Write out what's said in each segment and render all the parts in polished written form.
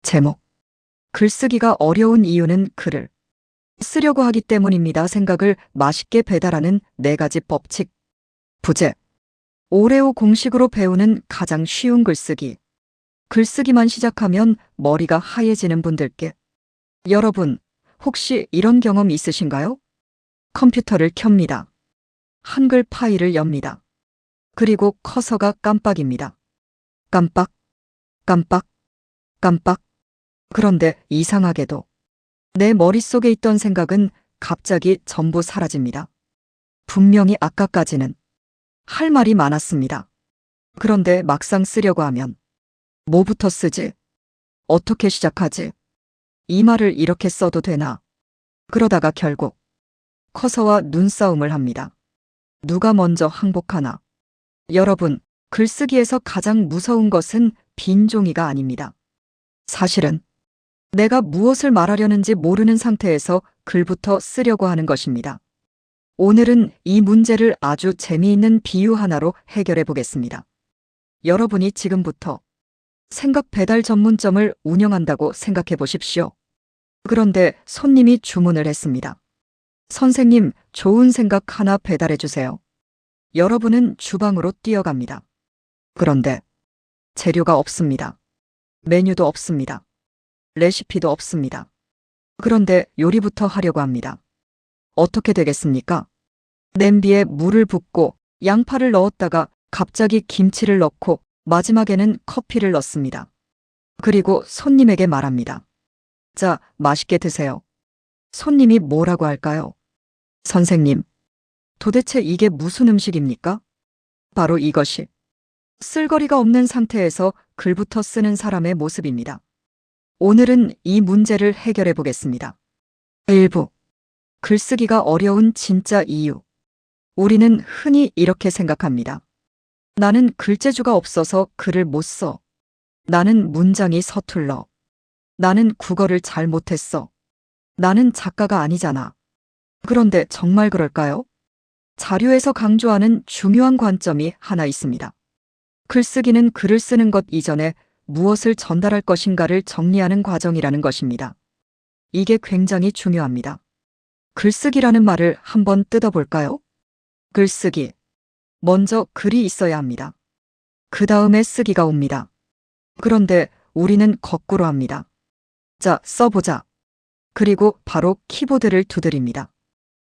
제목. 글쓰기가 어려운 이유는 글을 쓰려고 하기 때문입니다. 생각을 맛있게 배달하는 4가지 법칙. 부제. 오레오 공식으로 배우는 가장 쉬운 글쓰기. 글쓰기만 시작하면 머리가 하얘지는 분들께. 여러분, 혹시 이런 경험 있으신가요? 컴퓨터를 켭니다. 한글 파일을 엽니다. 그리고 커서가 깜빡입니다. 깜빡, 깜빡, 깜빡. 그런데 이상하게도 내 머릿속에 있던 생각은 갑자기 전부 사라집니다. 분명히 아까까지는 할 말이 많았습니다. 그런데 막상 쓰려고 하면 뭐부터 쓰지? 어떻게 시작하지? 이 말을 이렇게 써도 되나? 그러다가 결국 커서와 눈싸움을 합니다. 누가 먼저 항복하나? 여러분, 글쓰기에서 가장 무서운 것은 빈 종이가 아닙니다. 사실은 내가 무엇을 말하려는지 모르는 상태에서 글부터 쓰려고 하는 것입니다. 오늘은 이 문제를 아주 재미있는 비유 하나로 해결해 보겠습니다. 여러분이 지금부터 생각 배달 전문점을 운영한다고 생각해 보십시오. 그런데 손님이 주문을 했습니다. 선생님, 좋은 생각 하나 배달해 주세요. 여러분은 주방으로 뛰어갑니다. 그런데 재료가 없습니다. 메뉴도 없습니다. 레시피도 없습니다. 그런데 요리부터 하려고 합니다. 어떻게 되겠습니까? 냄비에 물을 붓고 양파를 넣었다가 갑자기 김치를 넣고 마지막에는 커피를 넣습니다. 그리고 손님에게 말합니다. 자, 맛있게 드세요. 손님이 뭐라고 할까요? 선생님, 도대체 이게 무슨 음식입니까? 바로 이것이 쓸거리가 없는 상태에서 글부터 쓰는 사람의 모습입니다. 오늘은 이 문제를 해결해 보겠습니다. 1부. 글쓰기가 어려운 진짜 이유. 우리는 흔히 이렇게 생각합니다. 나는 글재주가 없어서 글을 못 써. 나는 문장이 서툴러. 나는 국어를 잘 못했어. 나는 작가가 아니잖아. 그런데 정말 그럴까요? 자료에서 강조하는 중요한 관점이 하나 있습니다. 글쓰기는 글을 쓰는 것 이전에 무엇을 전달할 것인가를 정리하는 과정이라는 것입니다. 이게 굉장히 중요합니다. 글쓰기라는 말을 한번 뜯어볼까요? 글쓰기. 먼저 글이 있어야 합니다. 그 다음에 쓰기가 옵니다. 그런데 우리는 거꾸로 합니다. 자, 써보자. 그리고 바로 키보드를 두드립니다.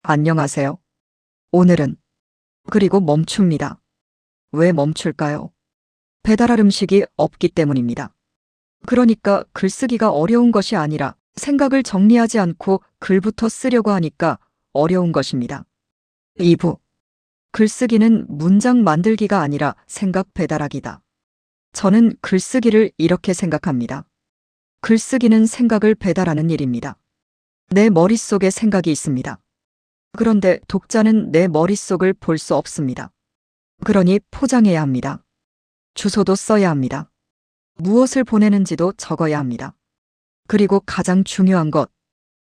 안녕하세요. 오늘은. 그리고 멈춥니다. 왜 멈출까요? 배달할 음식이 없기 때문입니다. 그러니까 글쓰기가 어려운 것이 아니라 생각을 정리하지 않고 글부터 쓰려고 하니까 어려운 것입니다. 2부. 글쓰기는 문장 만들기가 아니라 생각 배달하기다. 저는 글쓰기를 이렇게 생각합니다. 글쓰기는 생각을 배달하는 일입니다. 내 머릿속에 생각이 있습니다. 그런데 독자는 내 머릿속을 볼 수 없습니다. 그러니 포장해야 합니다. 주소도 써야 합니다. 무엇을 보내는지도 적어야 합니다. 그리고 가장 중요한 것,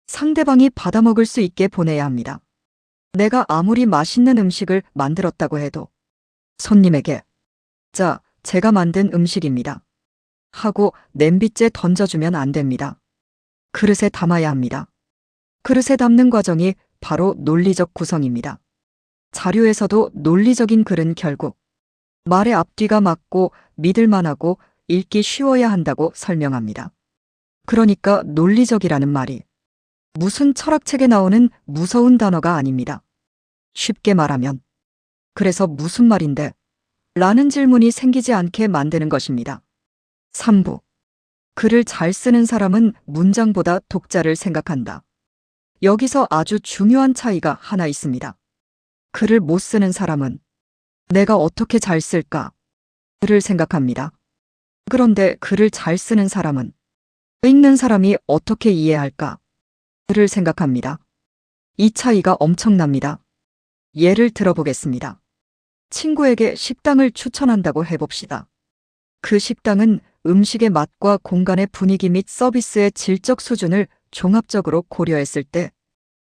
상대방이 받아먹을 수 있게 보내야 합니다. 내가 아무리 맛있는 음식을 만들었다고 해도 손님에게 자, 제가 만든 음식입니다. 하고 냄비째 던져주면 안 됩니다. 그릇에 담아야 합니다. 그릇에 담는 과정이 바로 논리적 구성입니다. 자료에서도 논리적인 글은 결국 말의 앞뒤가 맞고 믿을만하고 읽기 쉬워야 한다고 설명합니다. 그러니까 논리적이라는 말이 무슨 철학책에 나오는 무서운 단어가 아닙니다. 쉽게 말하면 그래서 무슨 말인데? 라는 질문이 생기지 않게 만드는 것입니다. 3부. 글을 잘 쓰는 사람은 문장보다 독자를 생각한다. 여기서 아주 중요한 차이가 하나 있습니다. 글을 못 쓰는 사람은 내가 어떻게 잘 쓸까? 를 생각합니다. 그런데 글을 잘 쓰는 사람은 읽는 사람이 어떻게 이해할까? 를 생각합니다. 이 차이가 엄청납니다. 예를 들어보겠습니다. 친구에게 식당을 추천한다고 해봅시다. 그 식당은 음식의 맛과 공간의 분위기 및 서비스의 질적 수준을 종합적으로 고려했을 때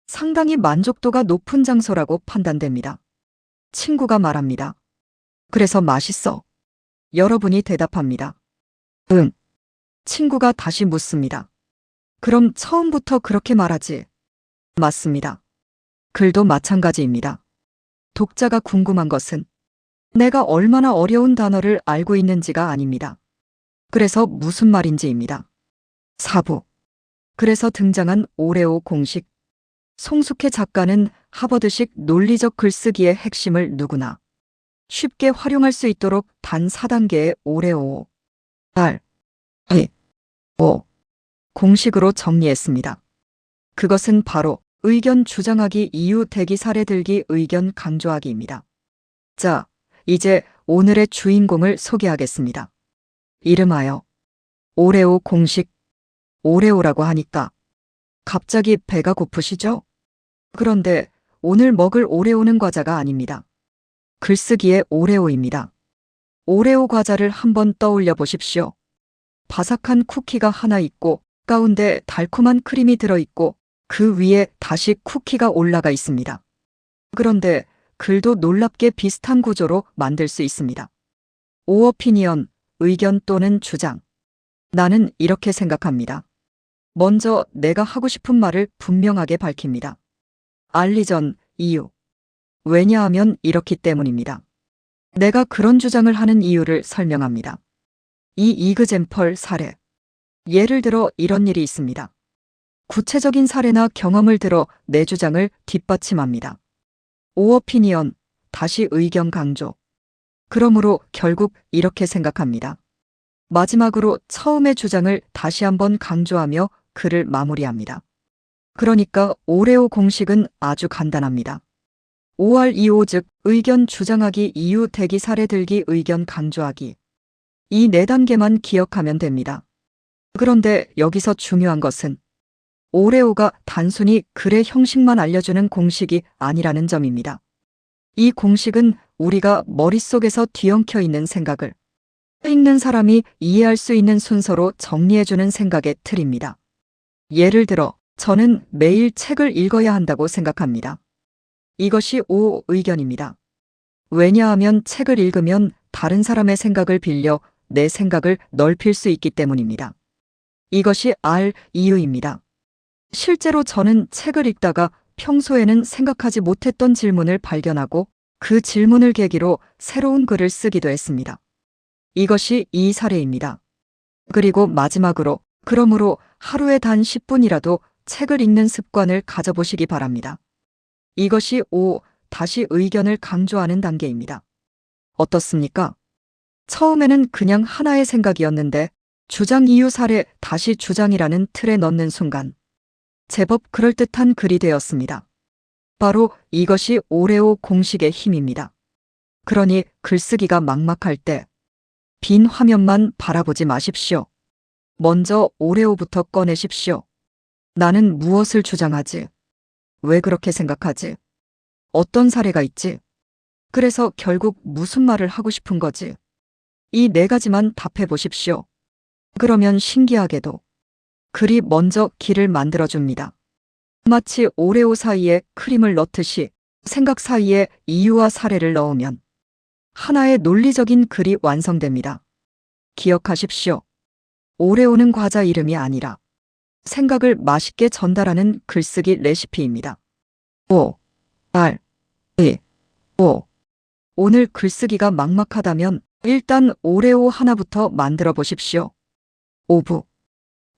상당히 만족도가 높은 장소라고 판단됩니다. 친구가 말합니다. 그래서 맛있어. 여러분이 대답합니다. 응. 친구가 다시 묻습니다. 그럼 처음부터 그렇게 말하지? 맞습니다. 글도 마찬가지입니다. 독자가 궁금한 것은 내가 얼마나 어려운 단어를 알고 있는지가 아닙니다. 그래서 무슨 말인지입니다. 4부. 그래서 등장한 오레오 공식. 송숙해 작가는 하버드식 논리적 글쓰기의 핵심을 누구나 쉽게 활용할 수 있도록 단 4단계의 오레오, R, E, O 공식으로 정리했습니다. 그것은 바로 의견 주장하기, 이유 대기, 사례 들기, 의견 강조하기입니다. 자, 이제 오늘의 주인공을 소개하겠습니다. 이름하여 오레오 공식. 오레오라고 하니까 갑자기 배가 고프시죠? 그런데 오늘 먹을 오레오는 과자가 아닙니다. 글쓰기의 오레오입니다. 오레오 과자를 한번 떠올려 보십시오. 바삭한 쿠키가 하나 있고 가운데 달콤한 크림이 들어있고 그 위에 다시 쿠키가 올라가 있습니다. 그런데 글도 놀랍게 비슷한 구조로 만들 수 있습니다. 오어피니언, 의견 또는 주장. 나는 이렇게 생각합니다. 먼저 내가 하고 싶은 말을 분명하게 밝힙니다. 알리 전, 이유. 왜냐하면 이렇기 때문입니다. 내가 그런 주장을 하는 이유를 설명합니다. 이 이그잼펄 사례. 예를 들어 이런 일이 있습니다. 구체적인 사례나 경험을 들어 내 주장을 뒷받침합니다. 오어피니언, 다시 의견 강조. 그러므로 결국 이렇게 생각합니다. 마지막으로 처음의 주장을 다시 한번 강조하며 글을 마무리합니다. 그러니까 오레오 공식은 아주 간단합니다. OREO 즉 의견 주장하기, 이유 대기, 사례 들기, 의견 강조하기. 이 4단계만 기억하면 됩니다. 그런데 여기서 중요한 것은 오레오가 단순히 글의 형식만 알려주는 공식이 아니라는 점입니다. 이 공식은 우리가 머릿속에서 뒤엉켜 있는 생각을 읽는 사람이 이해할 수 있는 순서로 정리해주는 생각의 틀입니다. 예를 들어 저는 매일 책을 읽어야 한다고 생각합니다. 이것이 O 의견입니다. 왜냐하면 책을 읽으면 다른 사람의 생각을 빌려 내 생각을 넓힐 수 있기 때문입니다. 이것이 R 이유입니다. 실제로 저는 책을 읽다가 평소에는 생각하지 못했던 질문을 발견하고 그 질문을 계기로 새로운 글을 쓰기도 했습니다. 이것이 이 사례입니다. 그리고 마지막으로 그러므로 하루에 단 10분이라도 책을 읽는 습관을 가져보시기 바랍니다. 이것이 O 다시 의견을 강조하는 단계입니다. 어떻습니까? 처음에는 그냥 하나의 생각이었는데 주장 이유 사례 다시 주장이라는 틀에 넣는 순간 제법 그럴듯한 글이 되었습니다. 바로 이것이 오레오 공식의 힘입니다. 그러니 글쓰기가 막막할 때 빈 화면만 바라보지 마십시오. 먼저 오레오부터 꺼내십시오. 나는 무엇을 주장하지? 왜 그렇게 생각하지? 어떤 사례가 있지? 그래서 결국 무슨 말을 하고 싶은 거지? 이 4가지만 답해 보십시오. 그러면 신기하게도 글이 먼저 길을 만들어줍니다. 마치 오레오 사이에 크림을 넣듯이 생각 사이에 이유와 사례를 넣으면 하나의 논리적인 글이 완성됩니다. 기억하십시오. 오레오는 과자 이름이 아니라 생각을 맛있게 전달하는 글쓰기 레시피입니다. O, R, E, O. 오늘 글쓰기가 막막하다면 일단 오레오 하나부터 만들어 보십시오. 5부.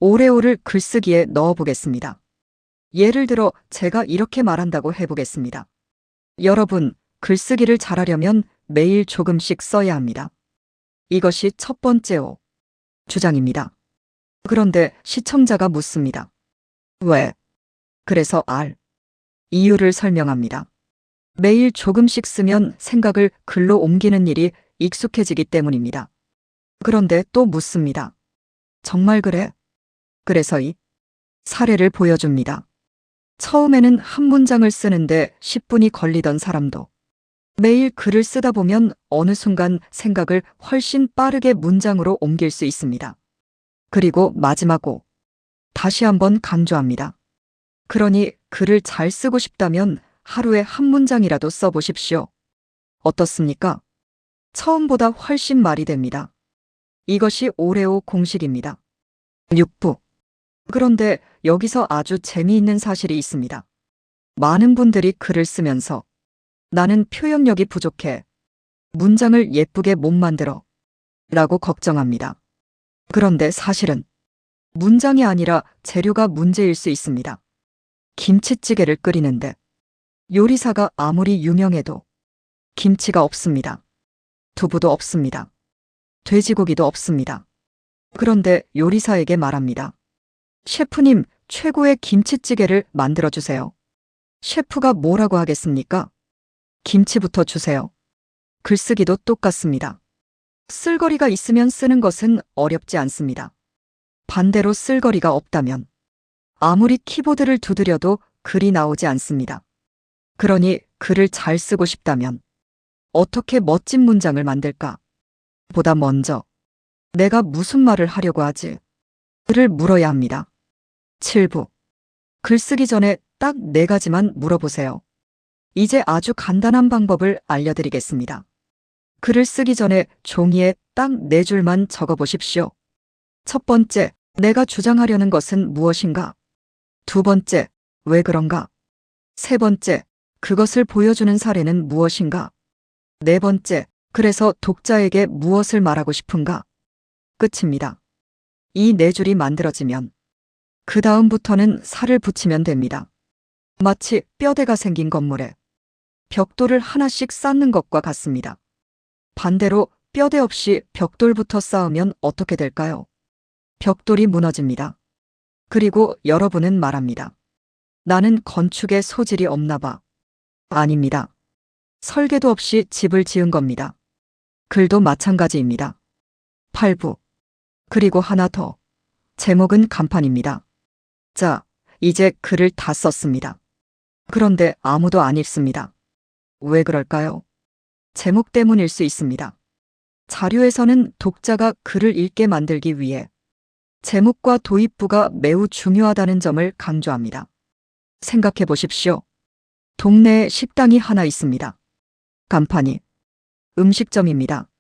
오레오를 글쓰기에 넣어 보겠습니다. 예를 들어 제가 이렇게 말한다고 해보겠습니다. 여러분, 글쓰기를 잘하려면 매일 조금씩 써야 합니다. 이것이 첫 번째 O. 주장입니다. 그런데 시청자가 묻습니다. 왜? 그래서 R. 이유를 설명합니다. 매일 조금씩 쓰면 생각을 글로 옮기는 일이 익숙해지기 때문입니다. 그런데 또 묻습니다. 정말 그래? 그래서 이 사례를 보여줍니다. 처음에는 한 문장을 쓰는데 10분이 걸리던 사람도 매일 글을 쓰다 보면 어느 순간 생각을 훨씬 빠르게 문장으로 옮길 수 있습니다. 그리고 마지막 O. 다시 한번 강조합니다. 그러니 글을 잘 쓰고 싶다면 하루에 한 문장이라도 써보십시오. 어떻습니까? 처음보다 훨씬 말이 됩니다. 이것이 오레오 공식입니다. 6부. 그런데 여기서 아주 재미있는 사실이 있습니다. 많은 분들이 글을 쓰면서 나는 표현력이 부족해. 문장을 예쁘게 못 만들어. 라고 걱정합니다. 그런데 사실은 문장이 아니라 재료가 문제일 수 있습니다. 김치찌개를 끓이는데 요리사가 아무리 유명해도 김치가 없습니다. 두부도 없습니다. 돼지고기도 없습니다. 그런데 요리사에게 말합니다. 셰프님, 최고의 김치찌개를 만들어주세요. 셰프가 뭐라고 하겠습니까? 김치부터 주세요. 글쓰기도 똑같습니다. 쓸거리가 있으면 쓰는 것은 어렵지 않습니다. 반대로 쓸거리가 없다면 아무리 키보드를 두드려도 글이 나오지 않습니다. 그러니 글을 잘 쓰고 싶다면 어떻게 멋진 문장을 만들까? 보다 먼저 내가 무슨 말을 하려고 하지? 를 물어야 합니다. 7부. 글쓰기 전에 딱 4가지만 물어보세요. 이제 아주 간단한 방법을 알려드리겠습니다. 글을 쓰기 전에 종이에 딱 4줄만 적어보십시오. 첫 번째, 내가 주장하려는 것은 무엇인가? 두 번째, 왜 그런가? 세 번째, 그것을 보여주는 사례는 무엇인가? 네 번째, 그래서 독자에게 무엇을 말하고 싶은가? 끝입니다. 이 4줄이 만들어지면 그 다음부터는 살을 붙이면 됩니다. 마치 뼈대가 생긴 건물에 벽돌을 하나씩 쌓는 것과 같습니다. 반대로 뼈대 없이 벽돌부터 쌓으면 어떻게 될까요? 벽돌이 무너집니다. 그리고 여러분은 말합니다. 나는 건축에 소질이 없나 봐. 아닙니다. 설계도 없이 집을 지은 겁니다. 글도 마찬가지입니다. 8부. 그리고 하나 더. 제목은 간판입니다. 자, 이제 글을 다 썼습니다. 그런데 아무도 안 읽습니다. 왜 그럴까요? 제목 때문일 수 있습니다. 자료에서는 독자가 글을 읽게 만들기 위해 제목과 도입부가 매우 중요하다는 점을 강조합니다. 생각해 보십시오. 동네에 식당이 하나 있습니다. 간판이 음식점입니다.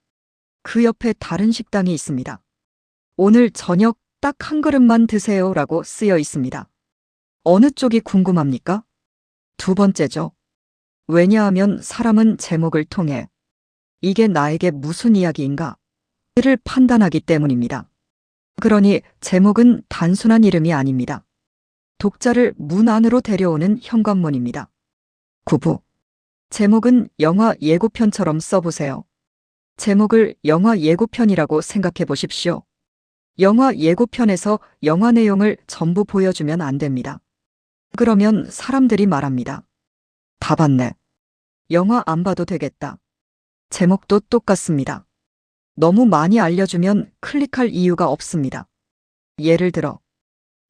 그 옆에 다른 식당이 있습니다. 오늘 저녁 딱 한 그릇만 드세요 라고 쓰여 있습니다. 어느 쪽이 궁금합니까? 두 번째죠. 왜냐하면 사람은 제목을 통해 이게 나에게 무슨 이야기인가? 를 판단하기 때문입니다. 그러니 제목은 단순한 이름이 아닙니다. 독자를 문 안으로 데려오는 현관문입니다. 9부. 제목은 영화 예고편처럼 써보세요. 제목을 영화 예고편이라고 생각해 보십시오. 영화 예고편에서 영화 내용을 전부 보여주면 안 됩니다. 그러면 사람들이 말합니다. 다 봤네. 영화 안 봐도 되겠다. 제목도 똑같습니다. 너무 많이 알려주면 클릭할 이유가 없습니다. 예를 들어,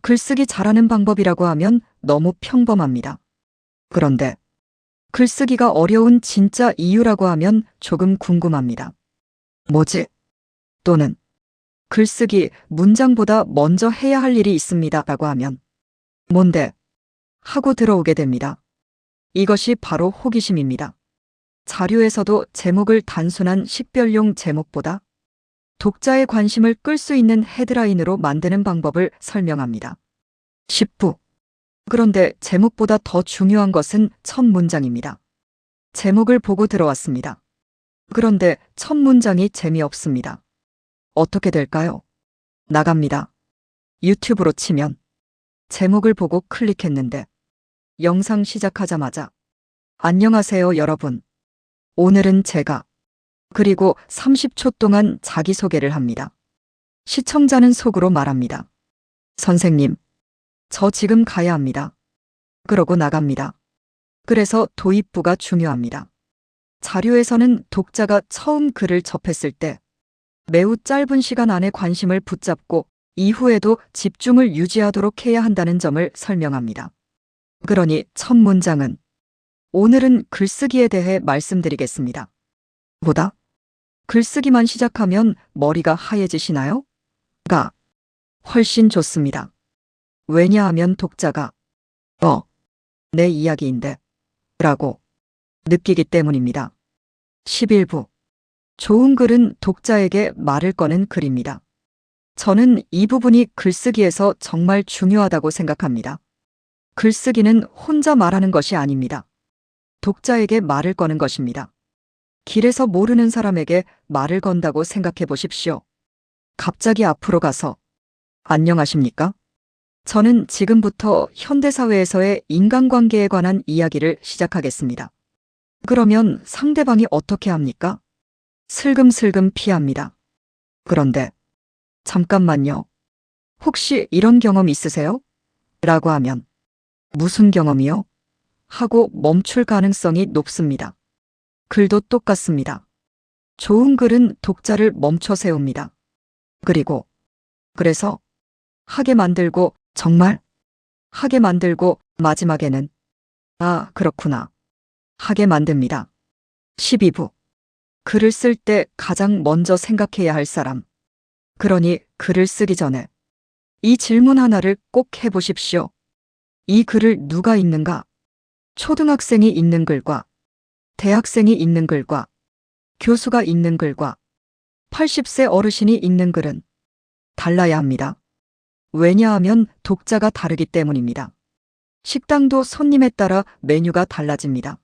글쓰기 잘하는 방법이라고 하면 너무 평범합니다. 그런데 글쓰기가 어려운 진짜 이유라고 하면 조금 궁금합니다. 뭐지? 또는 글쓰기 문장보다 먼저 해야 할 일이 있습니다 라고 하면 뭔데? 하고 들어오게 됩니다. 이것이 바로 호기심입니다. 자료에서도 제목을 단순한 식별용 제목보다 독자의 관심을 끌 수 있는 헤드라인으로 만드는 방법을 설명합니다. 10부. 그런데 제목보다 더 중요한 것은 첫 문장입니다. 제목을 보고 들어왔습니다. 그런데 첫 문장이 재미없습니다. 어떻게 될까요? 나갑니다. 유튜브로 치면 제목을 보고 클릭했는데 영상 시작하자마자 안녕하세요 여러분. 오늘은 제가 그리고 30초 동안 자기소개를 합니다. 시청자는 속으로 말합니다. 선생님, 저 지금 가야 합니다. 그러고 나갑니다. 그래서 도입부가 중요합니다. 자료에서는 독자가 처음 글을 접했을 때 매우 짧은 시간 안에 관심을 붙잡고 이후에도 집중을 유지하도록 해야 한다는 점을 설명합니다. 그러니 첫 문장은 오늘은 글쓰기에 대해 말씀드리겠습니다. 보다 글쓰기만 시작하면 머리가 하얘지시나요? 가 훨씬 좋습니다. 왜냐하면 독자가 내 이야기인데 라고 느끼기 때문입니다. 11부. 좋은 글은 독자에게 말을 꺼낸 글입니다. 저는 이 부분이 글쓰기에서 정말 중요하다고 생각합니다. 글쓰기는 혼자 말하는 것이 아닙니다. 독자에게 말을 거는 것입니다. 길에서 모르는 사람에게 말을 건다고 생각해 보십시오. 갑자기 앞으로 가서 안녕하십니까? 저는 지금부터 현대사회에서의 인간관계에 관한 이야기를 시작하겠습니다. 그러면 상대방이 어떻게 합니까? 슬금슬금 피합니다. 그런데 잠깐만요. 혹시 이런 경험 있으세요? 라고 하면 무슨 경험이요? 하고 멈출 가능성이 높습니다. 글도 똑같습니다. 좋은 글은 독자를 멈춰 세웁니다. 그래서 하게 만들고 정말 하게 만들고 마지막에는 아, 그렇구나. 하게 만듭니다. 12부. 글을 쓸 때 가장 먼저 생각해야 할 사람. 그러니 글을 쓰기 전에 이 질문 하나를 꼭 해보십시오. 이 글을 누가 읽는가? 초등학생이 읽는 글과 대학생이 읽는 글과 교수가 읽는 글과 80세 어르신이 읽는 글은 달라야 합니다. 왜냐하면 독자가 다르기 때문입니다. 식당도 손님에 따라 메뉴가 달라집니다.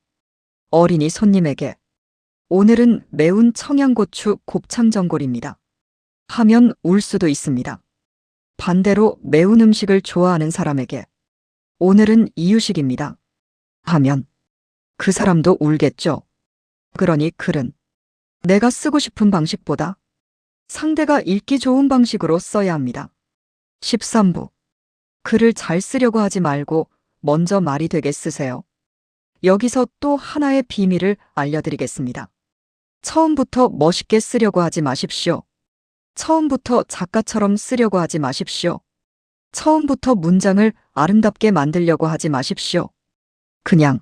어린이 손님에게 오늘은 매운 청양고추 곱창전골입니다. 하면 울 수도 있습니다. 반대로 매운 음식을 좋아하는 사람에게 오늘은 이유식입니다. 하면 그 사람도 울겠죠. 그러니 글은 내가 쓰고 싶은 방식보다 상대가 읽기 좋은 방식으로 써야 합니다. 13부. 글을 잘 쓰려고 하지 말고 먼저 말이 되게 쓰세요. 여기서 또 하나의 비밀을 알려드리겠습니다. 처음부터 멋있게 쓰려고 하지 마십시오. 처음부터 작가처럼 쓰려고 하지 마십시오. 처음부터 문장을 아름답게 만들려고 하지 마십시오. 그냥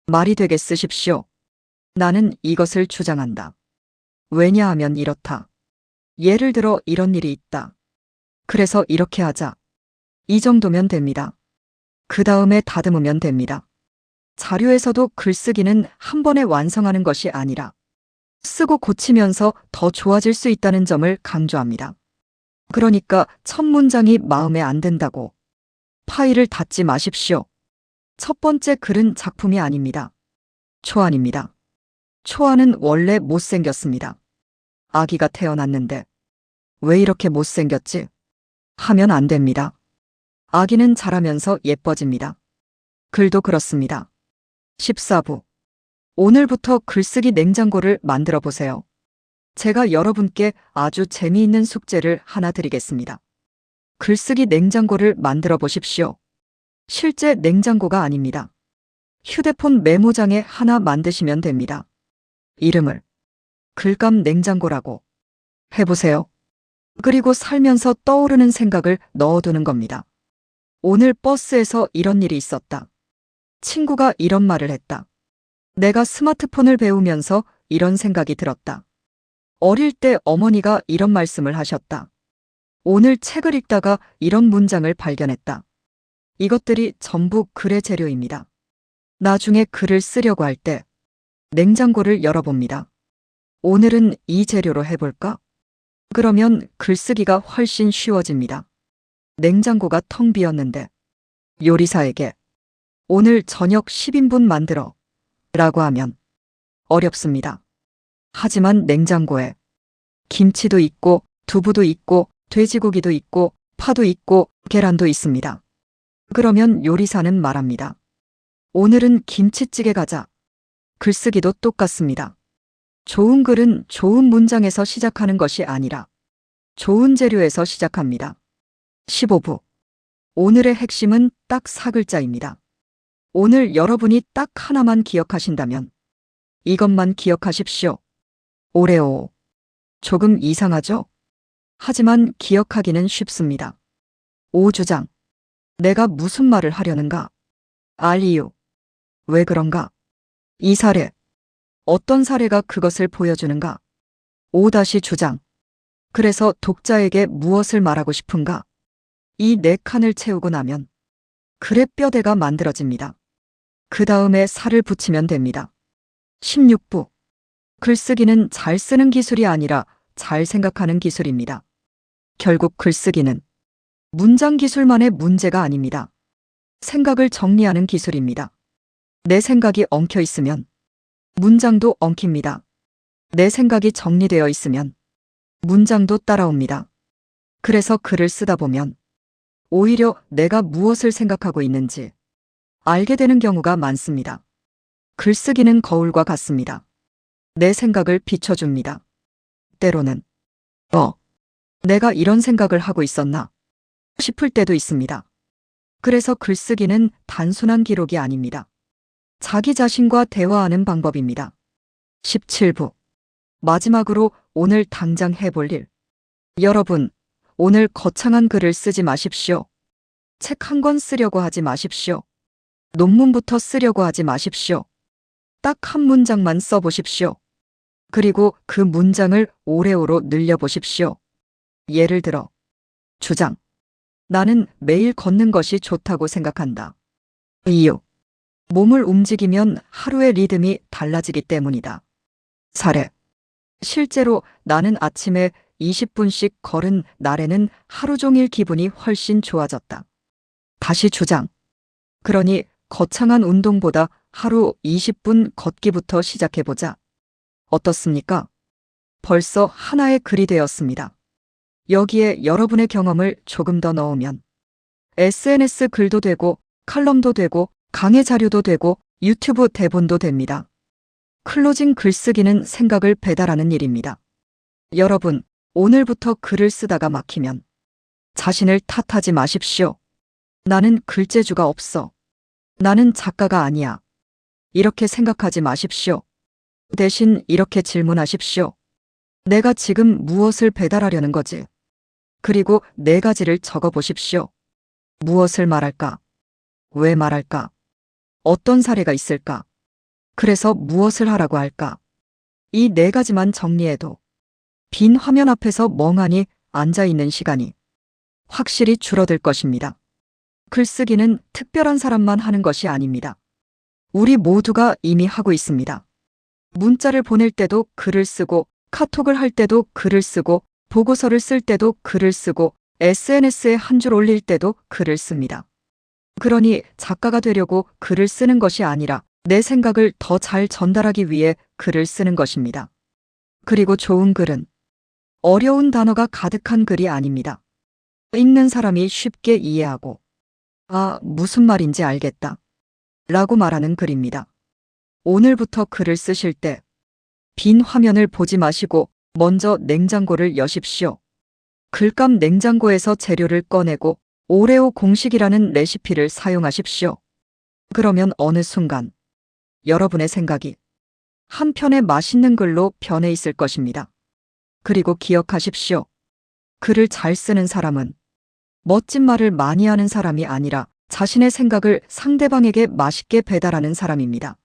말이 되게 쓰십시오. 나는 이것을 주장한다. 왜냐하면 이렇다. 예를 들어 이런 일이 있다. 그래서 이렇게 하자. 이 정도면 됩니다. 그 다음에 다듬으면 됩니다. 자료에서도 글쓰기는 한 번에 완성하는 것이 아니라 쓰고 고치면서 더 좋아질 수 있다는 점을 강조합니다. 그러니까 첫 문장이 마음에 안 든다고 파일을 닫지 마십시오. 첫 번째 글은 작품이 아닙니다. 초안입니다. 초안은 원래 못생겼습니다. 아기가 태어났는데 왜 이렇게 못생겼지? 하면 안 됩니다. 아기는 자라면서 예뻐집니다. 글도 그렇습니다. 14부. 오늘부터 글쓰기 냉장고를 만들어 보세요. 제가 여러분께 아주 재미있는 숙제를 하나 드리겠습니다. 글쓰기 냉장고를 만들어 보십시오. 실제 냉장고가 아닙니다. 휴대폰 메모장에 하나 만드시면 됩니다. 이름을 글감 냉장고라고 해보세요. 그리고 살면서 떠오르는 생각을 넣어두는 겁니다. 오늘 버스에서 이런 일이 있었다. 친구가 이런 말을 했다. 내가 스마트폰을 배우면서 이런 생각이 들었다. 어릴 때 어머니가 이런 말씀을 하셨다. 오늘 책을 읽다가 이런 문장을 발견했다. 이것들이 전부 글의 재료입니다. 나중에 글을 쓰려고 할 때 냉장고를 열어봅니다. 오늘은 이 재료로 해볼까? 그러면 글쓰기가 훨씬 쉬워집니다. 냉장고가 텅 비었는데 요리사에게 오늘 저녁 10인분 만들어 라고 하면 어렵습니다. 하지만 냉장고에 김치도 있고 두부도 있고 돼지고기도 있고 파도 있고 계란도 있습니다. 그러면 요리사는 말합니다. 오늘은 김치찌개 가자. 글쓰기도 똑같습니다. 좋은 글은 좋은 문장에서 시작하는 것이 아니라 좋은 재료에서 시작합니다. 15부. 오늘의 핵심은 딱 4글자입니다. 오늘 여러분이 딱 하나만 기억하신다면 이것만 기억하십시오. 오레오. 조금 이상하죠? 하지만 기억하기는 쉽습니다. 오주장. 내가 무슨 말을 하려는가? 알 이유. 왜 그런가? 이 사례. 어떤 사례가 그것을 보여주는가? 5-주장. 그래서 독자에게 무엇을 말하고 싶은가? 이 4칸을 채우고 나면 글의 뼈대가 만들어집니다. 그 다음에 살을 붙이면 됩니다. 16부. 글쓰기는 잘 쓰는 기술이 아니라 잘 생각하는 기술입니다. 결국 글쓰기는 문장 기술만의 문제가 아닙니다. 생각을 정리하는 기술입니다. 내 생각이 엉켜 있으면 문장도 엉킵니다. 내 생각이 정리되어 있으면 문장도 따라옵니다. 그래서 글을 쓰다 보면 오히려 내가 무엇을 생각하고 있는지 알게 되는 경우가 많습니다. 글쓰기는 거울과 같습니다. 내 생각을 비춰줍니다. 때로는 내가 이런 생각을 하고 있었나 싶을 때도 있습니다. 그래서 글쓰기는 단순한 기록이 아닙니다. 자기 자신과 대화하는 방법입니다. 17부. 마지막으로 오늘 당장 해볼 일. 여러분, 오늘 거창한 글을 쓰지 마십시오. 책 한 권 쓰려고 하지 마십시오. 논문부터 쓰려고 하지 마십시오. 딱 한 문장만 써보십시오. 그리고 그 문장을 오래오래 늘려보십시오. 예를 들어, 주장. 나는 매일 걷는 것이 좋다고 생각한다. 이유. 몸을 움직이면 하루의 리듬이 달라지기 때문이다. 사례. 실제로 나는 아침에 20분씩 걸은 날에는 하루 종일 기분이 훨씬 좋아졌다. 다시 주장. 그러니 거창한 운동보다 하루 20분 걷기부터 시작해보자. 어떻습니까? 벌써 하나의 글이 되었습니다. 여기에 여러분의 경험을 조금 더 넣으면 SNS 글도 되고 칼럼도 되고 강의 자료도 되고 유튜브 대본도 됩니다. 클로징 글쓰기는 생각을 배달하는 일입니다. 여러분, 오늘부터 글을 쓰다가 막히면 자신을 탓하지 마십시오. 나는 글재주가 없어. 나는 작가가 아니야. 이렇게 생각하지 마십시오. 대신 이렇게 질문하십시오. 내가 지금 무엇을 배달하려는 거지? 그리고 4가지를 적어보십시오. 무엇을 말할까? 왜 말할까? 어떤 사례가 있을까? 그래서 무엇을 하라고 할까? 이 4가지만 정리해도 빈 화면 앞에서 멍하니 앉아있는 시간이 확실히 줄어들 것입니다. 글쓰기는 특별한 사람만 하는 것이 아닙니다. 우리 모두가 이미 하고 있습니다. 문자를 보낼 때도 글을 쓰고, 카톡을 할 때도 글을 쓰고, 보고서를 쓸 때도 글을 쓰고, SNS에 한 줄 올릴 때도 글을 씁니다. 그러니 작가가 되려고 글을 쓰는 것이 아니라 내 생각을 더 잘 전달하기 위해 글을 쓰는 것입니다. 그리고 좋은 글은 어려운 단어가 가득한 글이 아닙니다. 읽는 사람이 쉽게 이해하고, 아, 무슨 말인지 알겠다. 라고 말하는 글입니다. 오늘부터 글을 쓰실 때 빈 화면을 보지 마시고 먼저 냉장고를 여십시오. 글감 냉장고에서 재료를 꺼내고 오레오 공식이라는 레시피를 사용하십시오. 그러면 어느 순간 여러분의 생각이 한 편의 맛있는 글로 변해 있을 것입니다. 그리고 기억하십시오. 글을 잘 쓰는 사람은 멋진 말을 많이 하는 사람이 아니라 자신의 생각을 상대방에게 맛있게 배달하는 사람입니다.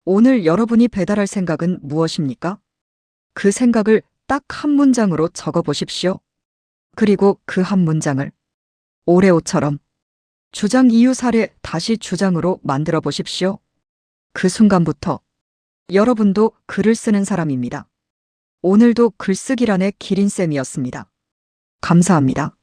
오늘 여러분이 배달할 생각은 무엇입니까? 그 생각을 딱 한 문장으로 적어 보십시오. 그리고 그 한 문장을 오레오처럼 주장 이유 사례 다시 주장으로 만들어 보십시오. 그 순간부터 여러분도 글을 쓰는 사람입니다. 오늘도 글쓰기란의 기린쌤이었습니다. 감사합니다.